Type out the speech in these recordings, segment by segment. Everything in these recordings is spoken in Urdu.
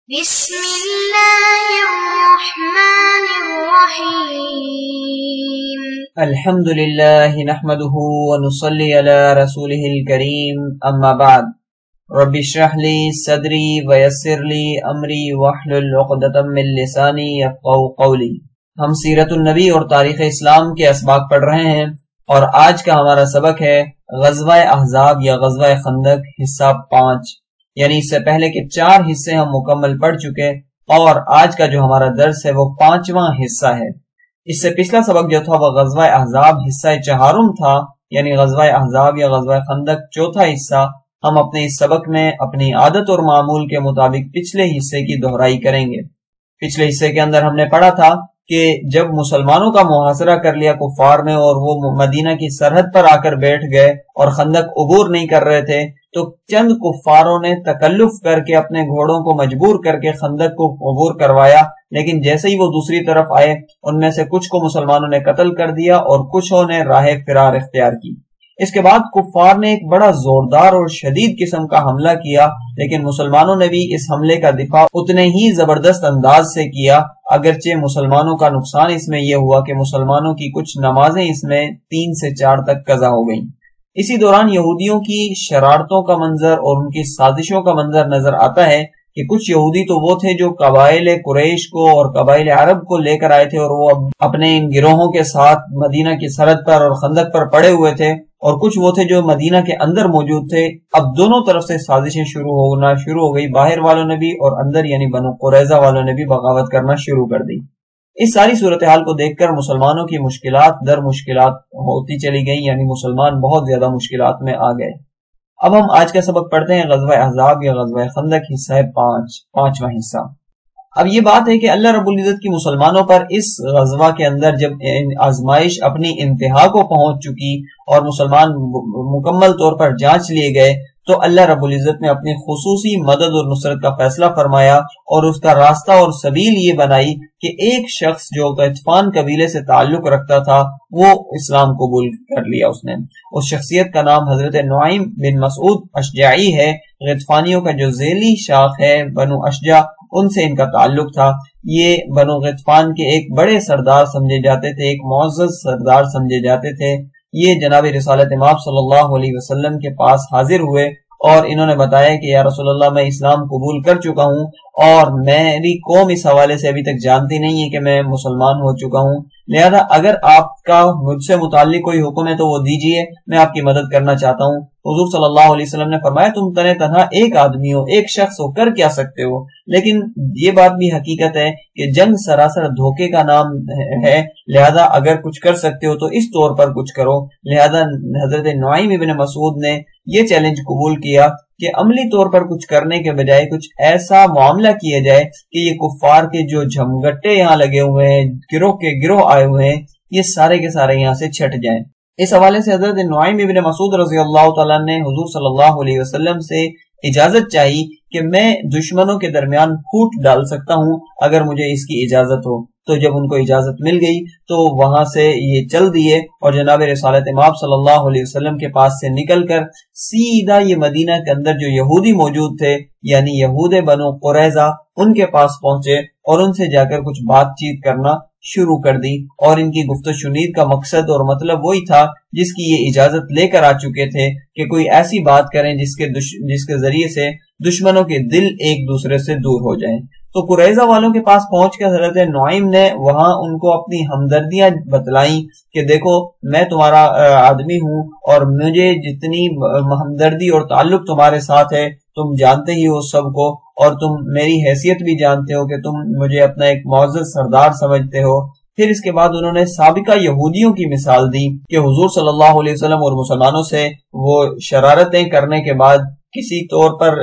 بسم اللہ الرحمن الرحیم الحمد للہ نحمده ونصلی علی رسوله الکریم اما بعد رب اشرح لی صدری ویسر لی امری واحلل عقدۃ من لسانی یفقهوا قولی۔ ہم سیرت النبی اور تاریخ اسلام کے اسباق پڑھ رہے ہیں اور آج کا ہمارا سبق ہے غزوہ احزاب یا غزوہ خندق حصہ 5، یعنی اس سے پہلے کے 4 حصے ہم مکمل پڑھ چکے اور آج کا جو ہمارا درس ہے وہ 5واں حصہ ہے۔ اس سے پچھلا سبق جو تھا وہ غزوہ احزاب حصہ 4 تھا، یعنی غزوہ احزاب یا غزوہ خندق 4تھا حصہ۔ ہم اپنے اس سبق میں اپنی عادت اور معمول کے مطابق پچھلے حصے کی دہرائی کریں گے۔ پچھلے حصے کے اندر ہم نے پڑھا تھا کہ جب مسلمانوں کا محاصرہ کر لیا کفار نے اور وہ مدینہ کی سرحد پر آ کر بیٹھ گئے اور خندق عبور نہیں کر رہے تھے، تو چند کفاروں نے تکلف کر کے اپنے گھوڑوں کو مجبور کر کے خندق کو عبور کروایا، لیکن جیسے ہی وہ دوسری طرف آئے ان میں سے کچھ کو مسلمانوں نے قتل کر دیا اور کچھوں نے راہ فرار اختیار کی۔ اس کے بعد کفار نے ایک بڑا زوردار اور شدید قسم کا حملہ کیا، لیکن مسلمانوں نے بھی اس حملے کا دفاع اتنے ہی زبردست انداز سے کیا، اگرچہ مسلمانوں کا نقصان اس میں یہ ہوا کہ مسلمانوں کی کچھ نمازیں اس میں 3 سے 4 تک قضا ہو گئیں۔ اسی دوران یہودیوں کی شرارتوں کا منظر اور ان کی سازشوں کا منظر نظر آتا ہے کہ کچھ یہودی تو وہ تھے جو قبائل قریش کو اور قبائل عرب کو لے کر آئے تھے اور وہ اپنے ان گروہوں کے ساتھ مدینہ کی سرحد پر اور خندق پر پڑے ہوئے تھے، اور کچھ وہ تھے جو مدینہ کے اندر موجود تھے۔ اب دونوں طرف سے سازشیں شروع ہو گئی، باہر والوں نے بھی اور اندر یعنی بنو قریظہ والوں نے بھی بغاوت کرنا شروع کر دی۔ اس ساری صورتحال کو دیکھ کر مسلمانوں کی مشکلات در مشکلات ہوتی چلی گئیں، یعنی مسلمان بہت زیادہ مشکلات میں آ گئے۔ اب ہم آج کا سبق پڑھتے ہیں غزوہ احزاب یا غزوہ خندق حصہ 5واں حصہ۔ اب یہ بات ہے کہ اللہ رب العزت کی مسلمانوں پر اس غزوہ کے اندر جب آزمائش اپنی انتہا کو پہنچ چکی اور مسلمان مکمل طور پر جانچ لیے گئے، تو اللہ رب العزت نے اپنی خصوصی مدد اور نصرت کا فیصلہ فرمایا اور اس کا راستہ اور سبیل یہ بنائی کہ ایک شخص جو غطفان قبیلے سے تعلق رکھتا تھا وہ اسلام قبول کر لیا۔ اس نے اس شخصیت کا نام حضرت نعیم بن مسعود اشجعی ہے۔ غطفانیوں کا جو ذیلی شاخ ہے بنو اشجع، ان سے ان کا تعلق تھا۔ یہ بنو غطفان کے ایک بڑے سردار سمجھے جاتے تھے، ایک معزز سردار سمجھے جاتے تھے۔ یہ جناب رسالت مآب صلی اللہ علیہ وسلم کے پاس حاضر ہوئے اور انہوں نے بتایا کہ یا رسول اللہ میں اسلام قبول کر چکا ہوں اور میری قوم اس حوالے سے ابھی تک جانتی نہیں ہے کہ میں مسلمان ہو چکا ہوں، لہذا اگر آپ کا مجھ سے متعلق کوئی حکم ہے تو وہ دیجئے، میں آپ کی مدد کرنا چاہتا ہوں۔ حضور صلی اللہ علیہ وسلم نے فرمایا تم تنہا ایک آدمی ہو، ایک شخص ہو، کر کیا سکتے ہو؟ لیکن یہ بات بھی حقیقت ہے کہ جنگ سراسر دھوکے کا نام ہے، لہذا اگر کچھ کر سکتے ہو تو اس طور پر کچھ کرو۔ لہذا حضرت نعیم ابن مسعود نے یہ چیلنج قبول کیا کہ عملی طور پر کچھ کرنے کے بجائے کچھ ایسا معاملہ کیا جائے کہ یہ کفار کے جو جھمگٹے یہاں لگے ہوئے ہیں، گروہ کے گروہ آئے ہوئے ہیں، یہ سارے کے سارے یہاں سے چھٹ جائیں۔ اس حوالے سے حضرت نعیم ابن مسعود رضی اللہ تعالیٰ نے حضور صلی اللہ علیہ وسلم سے اجازت چاہی کہ میں دشمنوں کے درمیان پھوٹ ڈال سکتا ہوں اگر مجھے اس کی اجازت ہو۔ تو جب ان کو اجازت مل گئی تو وہاں سے یہ چل دیے اور جناب رسالت مآب صلی اللہ علیہ وسلم کے پاس سے نکل کر سیدھا یہ مدینہ کے اندر جو یہودی موجود تھے یعنی یہود بنو قریظہ ان کے پاس پہنچے اور ان سے جا کر کچھ بات چیت کرنا شروع کر دی، اور ان کی گفت و شنید کا مقصد اور مطلب وہی تھا جس کی یہ اجازت لے کر آ چکے تھے کہ کوئی ایسی بات کریں جس کے ذریعے سے دشمنوں کے دل ایک دوسرے سے دور ہو جائیں۔ تو قریظہ والوں کے پاس پہنچ کر حضرت نعیم نے وہاں ان کو اپنی ہمدردیاں بتلائیں کہ دیکھو میں تمہارا آدمی ہوں اور مجھے جتنی ہمدردی اور تعلق تمہارے ساتھ ہے تم جانتے ہی ہو سب کو، اور تم میری حیثیت بھی جانتے ہو کہ تم مجھے اپنا ایک معزز سردار سمجھتے ہو۔ پھر اس کے بعد انہوں نے سابقہ یہودیوں کی مثال دی کہ حضور صلی اللہ علیہ وسلم اور مسلمانوں سے وہ شرارتیں کرنے کے بعد کسی طور پر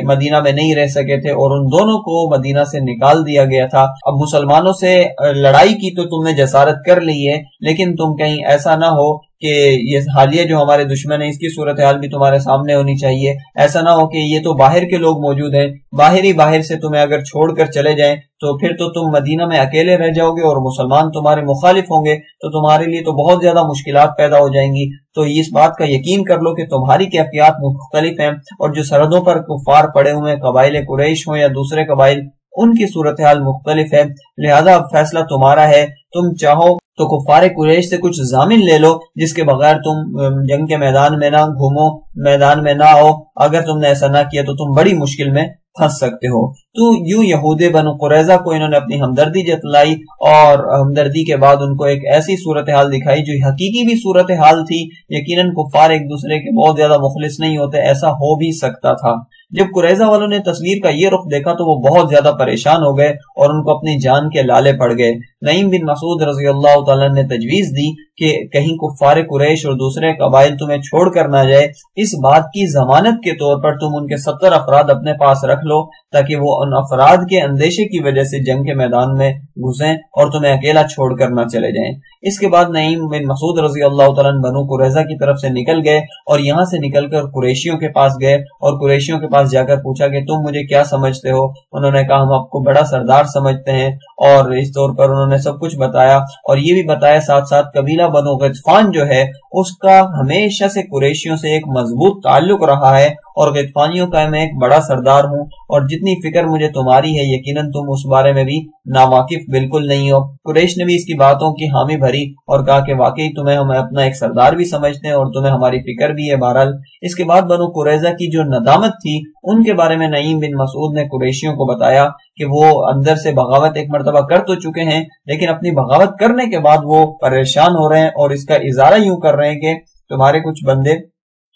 مدینہ میں نہیں رہ سکے تھے اور ان دونوں کو مدینہ سے نکال دیا گیا تھا۔ اب مسلمانوں سے لڑائی کی تو تم نے جسارت کر لی ہے، لیکن تم کہیں ایسا نہ ہو کہ یہ حالیہ جو ہمارے دشمن ہے اس کی صورتحال بھی تمہارے سامنے ہونی چاہیے. ایسا نہ ہو کہ یہ تو باہر کے لوگ موجود ہیں, باہر سے تمہیں اگر چھوڑ کر چلے جائیں تو پھر تو تم مدینہ میں اکیلے رہ جاؤ گے اور مسلمان تمہارے مخالف ہوں گے, تو تمہارے لیے تو بہت زیادہ مشکلات پیدا ہو جائیں گی. تو اس بات کا یقین کر لو کہ تمہاری کیفیات مختلف ہیں, اور جو سرحدوں پر کفار پڑے ہوئے قبائل قریش ہوں یا دوسرے قبائل, ان کی صورتحال مختلف ہے. لہذا اب فیصلہ تمہارا ہے. تم چاہو تو کفار قریش سے کچھ ضامن لے لو جس کے بغیر تم جنگ کے میدان میں نہ گھومو, میدان میں نہ آؤ. اگر تم نے ایسا نہ کیا تو تم بڑی مشکل میں پھنس سکتے ہو. تو یوں یہود بنو قریظہ کو انہوں نے اپنی ہمدردی جتلائی, اور ہمدردی کے بعد ان کو ایک ایسی صورتحال دکھائی جو حقیقی بھی صورتحال تھی. یقیناً کفار ایک دوسرے کے بہت زیادہ مخلص نہیں ہوتے, ایسا ہو بھی سکتا تھا. جب قریظہ والوں نے تصویر کا یہ رخ دیکھا تو وہ بہت زیادہ پریشان ہو گئے اور ان کو اپنی جان کے لالے پڑ گئے. نعیم بن مسعود رضی اللہ تعالیٰ نے تجویز دی کہ کہیں کفار قریش اور دوسرے قبائل تمہیں چھوڑ کر نہ جائے, اس بات کی ضمانت کے طور پر تم ان کے 70 افراد اپنے پاس رکھ لو تاکہ وہ ان افراد کے اندیشے کی وجہ سے جنگ کے میدان میں گھسیں اور تمہیں اکیلا چھوڑ کر نہ چلے جائیں. اس کے بعد نعیم بن مسعود رضی اللہ تعالیٰ بنو قریظہ کی طرف سے نکل گئے اور یہاں سے نکل کر قریشیوں کے پاس گئے اور قریشیوں کے پاس جا کر پوچھا کہ تم مجھے کیا سمجھتے ہو. انہوں نے کہا ہم آپ کو بڑا سردار سمجھتے ہیں, اور اس طور پر انہوں نے سب کچھ بتایا, اور یہ بھی بتایا ساتھ ساتھ قبیلہ بنو غطفان جو ہے اس کا ہمیشہ سے قریشیوں سے ایک مضبوط تعلق رہا ہے, اور غطفانیوں کا میں ایک بڑا سردار ہوں, اور جتنی فکر مجھے تمہاری ہے یقیناً تم اس بارے میں بھی ناواقف بالکل نہیں ہو. قریش نے بھی اس کی باتوں کی حامی بھری اور کہا کہ واقعی تمہیں ہم اپنا ایک سردار بھی سمجھتے ہیں اور تمہیں ہماری فکر بھی ہے. بہرحال اس کے بعد بنو قریظہ کی جو ندامت تھی ان کے بارے میں نعیم بن مسعود نے قریشیوں کو بتایا کہ وہ اندر سے بغاوت ایک مرتبہ کر تو چکے ہیں, لیکن اپنی بغاوت کرنے کے بعد وہ پریشان ہو رہے ہیں اور اس کا اظہار یوں کر رہے ہیں کہ تمہارے کچھ بندے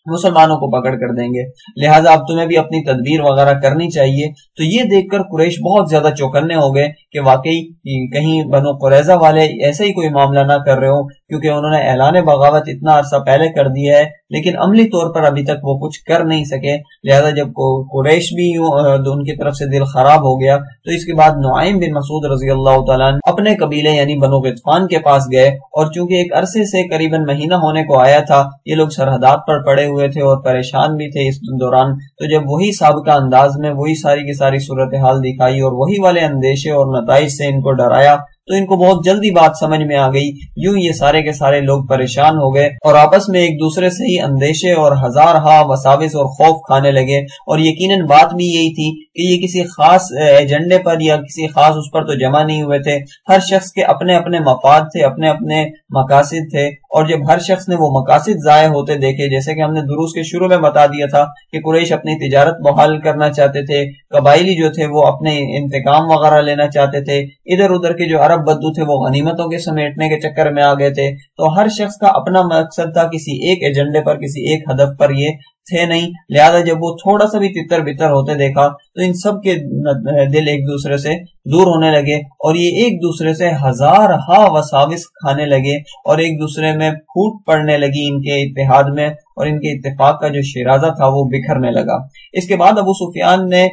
مسلمانوں کو پکڑ کر دیں گے, لہٰذا اب تمہیں بھی اپنی تدبیر وغیرہ کرنی چاہیے. تو یہ دیکھ کر قریش بہت زیادہ چوکنے ہو گئے کہ واقعی کہیں بنو قریظہ والے ایسا ہی کوئی معاملہ نہ کر رہے ہو, کیونکہ انہوں نے اعلان بغاوت اتنا عرصہ پہلے کر دیا ہے لیکن عملی طور پر ابھی تک وہ کچھ کر نہیں سکے. لہذا جب قریش بھی ان کی طرف سے دل خراب ہو گیا تو اس کے بعد نعیم بن مسعود رضی اللہ تعالیٰ اپنے قبیلے یعنی بنو غطفان کے پاس گئے, اور چونکہ ایک عرصے سے قریباً مہینہ ہونے کو آیا تھا, یہ لوگ سرحدات پر پڑے ہوئے تھے اور پریشان بھی تھے اس دوران, تو جب وہی سابقہ انداز میں وہی ساری کی ساری صورتحال دکھائی اور وہی والے اندیشے اور نتائج سے ان کو ڈرایا تو ان کو بہت جلدی بات سمجھ میں آ گئی. یوں یہ سارے کے سارے لوگ پریشان ہو گئے اور آپس میں ایک دوسرے سے ہی اندیشے اور ہزارہا وساوس اور خوف کھانے لگے, اور یقیناً بات بھی یہی تھی کہ یہ کسی خاص ایجنڈے پر یا کسی خاص اس پر تو جمع نہیں ہوئے تھے. ہر شخص کے اپنے اپنے مفاد تھے, اپنے اپنے مقاصد تھے, اور جب ہر شخص نے وہ مقاصد ضائع ہوتے دیکھے, جیسے کہ ہم نے دروس کے شروع میں بتا دیا تھا کہ قریش اپنی تجارت بحال کرنا چاہتے تھے, قبائلی جو تھے وہ اپنے انتقام وغیرہ لینا چاہتے تھے, ادھر ادھر کے جو عرب بدو تھے وہ غنیمتوں کے سمیٹنے کے چکر میں آ گئے تھے. تو ہر شخص کا اپنا مقصد تھا, کسی ایک ایجنڈے پر کسی ایک ہدف پر یہ تھے نہیں. لہذا جب وہ تھوڑا سا بھی تتر بتر ہوتے دیکھا تو ان سب کے دل ایک دوسرے سے دور ہونے لگے اور یہ ایک دوسرے سے ہزارہا وساوس کھانے لگے اور ایک دوسرے میں پھوٹ پڑنے لگی ان کے اتحاد میں, اور ان کے اتفاق کا جو شیرازہ تھا وہ بکھرنے لگا. اس کے بعد ابو سفیان نے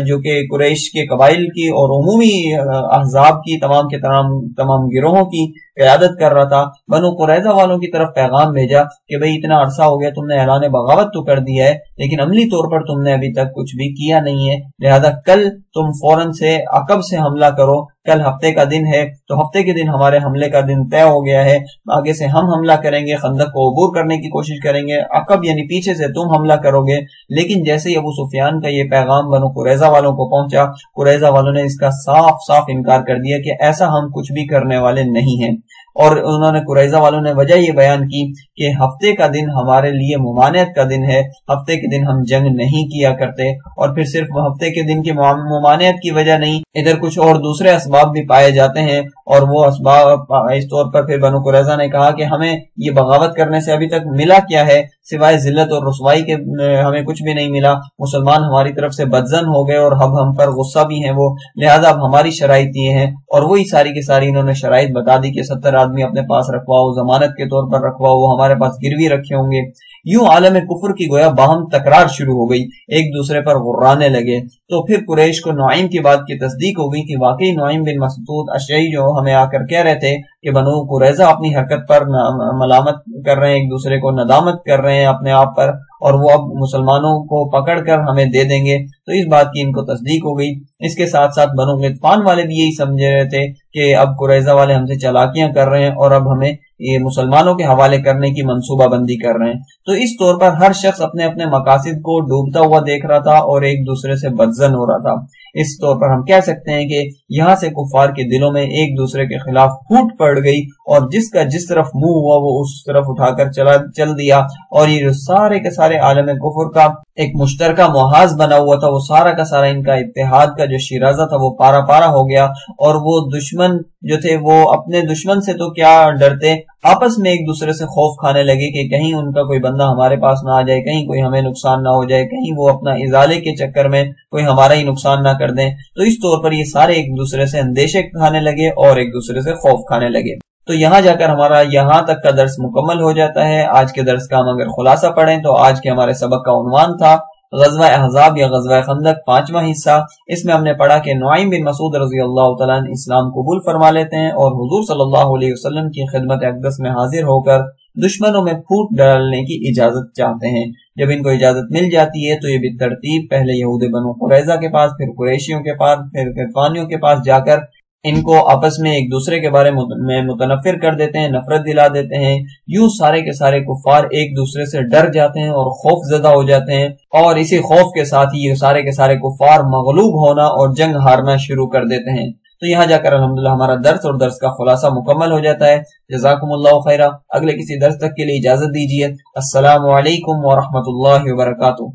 جو کہ قریش کے قبائل کی اور عمومی احزاب کی تمام کے تمام گروہوں کی قیادت کر رہا تھا, بنو قریظہ والوں کی طرف پیغام بھیجا کہ بھئی اتنا عرصہ ہو گیا, تم نے اعلان بغاوت تو کر دیا ہے لیکن عملی طور پر تم نے ابھی تک کچھ بھی کیا نہیں ہے, لہذا کل تم فوراً سے عقب سے حملہ کرو. کل ہفتے کا دن ہے, تو ہفتے کے دن ہمارے حملے کا دن طے ہو گیا ہے. آگے سے ہم حملہ کریں گے, خندق کو عبور کرنے کی کوشش کریں گے, عقب یعنی پیچھے سے تم حملہ کرو گے. لیکن جیسے ہی ابو سفیان کا یہ پیغام بنو قریظہ والوں کو پہنچا, قریظہ والوں نے اس کا صاف صاف انکار کر دیا کہ ایسا ہم کچھ بھی کرنے والے نہیں ہیں. اور انہوں نے قریظہ والوں نے وجہ یہ بیان کی کہ ہفتے کا دن ہمارے لیے ممانعت کا دن ہے, ہفتے کے دن ہم جنگ نہیں کیا کرتے. اور پھر صرف ہفتے کے دن کی ممانعت کی وجہ نہیں, ادھر کچھ اور دوسرے اسباب بھی پائے جاتے ہیں, اور وہ اسباب اس طور پر پھر بنو قریظہ نے کہا کہ ہمیں یہ بغاوت کرنے سے ابھی تک ملا کیا ہے سوائے ذلت اور رسوائی کے, ہمیں کچھ بھی نہیں ملا. مسلمان ہماری طرف سے بدظن ہو گئے اور اب ہم پر غصہ بھی ہیں وہ, لہذا اب ہماری شرائط یہ ہیں. اور وہی ساری کی ساری انہوں نے شرائط بتا دی کہ 70 آدمی اپنے پاس رکھواؤ، ضمانت کے طور پر رکھواؤ، وہ ہمارے پاس گروی رکھے ہوں گے۔ یوں عالم کفر کی گویا باہم تکرار شروع ہو گئی، ایک دوسرے پر غرانے لگے۔ تو پھر قریش کو نعیم کی بات کی تصدیق ہو گئی کہ واقعی نعیم بن مسعود اشعری جو ہمیں آ کر کہہ رہے تھے کہ بنو قریظہ اپنی حرکت پر ملامت کر رہے ہیں، ایک دوسرے کو ندامت کر رہے ہیں اپنے آپ پر، اور وہ اب مسلمانوں کو پکڑ کر ہمیں دے دیں گے، تو اس بات کی ان کو تصدیق ہو گئی۔ اس کے ساتھ ساتھ بنو غطفان والے بھی یہی سمجھ رہے تھے کہ اب قریظہ والے ہم سے چالاکیاں کر رہے ہیں اور اب ہمیں یہ مسلمانوں کے حوالے کرنے کی منصوبہ بندی کر رہے ہیں۔ تو اس طور پر ہر شخص اپنے اپنے مقاصد کو ڈوبتا ہوا دیکھ رہا تھا اور ایک دوسرے سے بدظن ہو رہا تھا۔ اس طور پر ہم کہہ سکتے ہیں کہ یہاں سے کفار کے دلوں میں ایک دوسرے کے خلاف پھوٹ پڑ گئی، اور جس کا جس طرف منہ ہوا وہ اس طرف اٹھا کر چل دیا، اور یہ جو سارے کے سارے عالم کفر کا ایک مشترکہ محاذ بنا ہوا تھا، وہ سارا کا سارا ان کا اتحاد کا جو شیرازہ تھا وہ پارا پارا ہو گیا، اور وہ دشمن جو تھے وہ اپنے دشمن سے تو کیا ڈرتے، آپس میں ایک دوسرے سے خوف کھانے لگے کہ کہیں ان کا کوئی بندہ ہمارے پاس نہ آ جائے، کہیں کوئی ہمیں نقصان نہ ہو جائے، کہیں وہ اپنا ازالے کے چکر میں کوئی ہمارا ہی نقصان نہ کر دیں۔ تو اس طور پر یہ سارے ایک دوسرے سے اندیشے کھانے لگے اور ایک دوسرے سے خوف کھانے لگے۔ تو یہاں جا کر ہمارا یہاں تک کا درس مکمل ہو جاتا ہے۔ آج کے درس کا ہم اگر خلاصہ پڑھیں تو آج کے ہمارے سبق کا عنوان تھا غزوہ احزاب یا غزوہ خندق، 5واں حصہ۔ اس میں ہم نے پڑھا کہ نعیم بن مسعود رضی اللہ تعالیٰ عنہ اسلام قبول فرما لیتے ہیں اور حضور صلی اللہ علیہ وسلم کی خدمت اقدس میں حاضر ہو کر دشمنوں میں پھوٹ ڈالنے کی اجازت چاہتے ہیں۔ جب ان کو اجازت مل جاتی ہے تو یہ بالترتیب پہلے یہود بنو قریظہ کے پاس، پھر قریشیوں کے پاس، پھر غطفانیوں کے پاس جا کر ان کو آپس میں ایک دوسرے کے بارے میں متنفر کر دیتے ہیں، نفرت دلا دیتے ہیں۔ یوں سارے کے سارے کفار ایک دوسرے سے ڈر جاتے ہیں اور خوف زدہ ہو جاتے ہیں، اور اسی خوف کے ساتھ ہی یہ سارے کے سارے کفار مغلوب ہونا اور جنگ ہارنا شروع کر دیتے ہیں۔ تو یہاں جا کر الحمدللہ ہمارا درس اور درس کا خلاصہ مکمل ہو جاتا ہے۔ جزاکم اللہ خیرہ۔ اگلے کسی درس تک کے لیے اجازت دیجیے۔ السلام علیکم ورحمۃ اللہ وبرکاتہ۔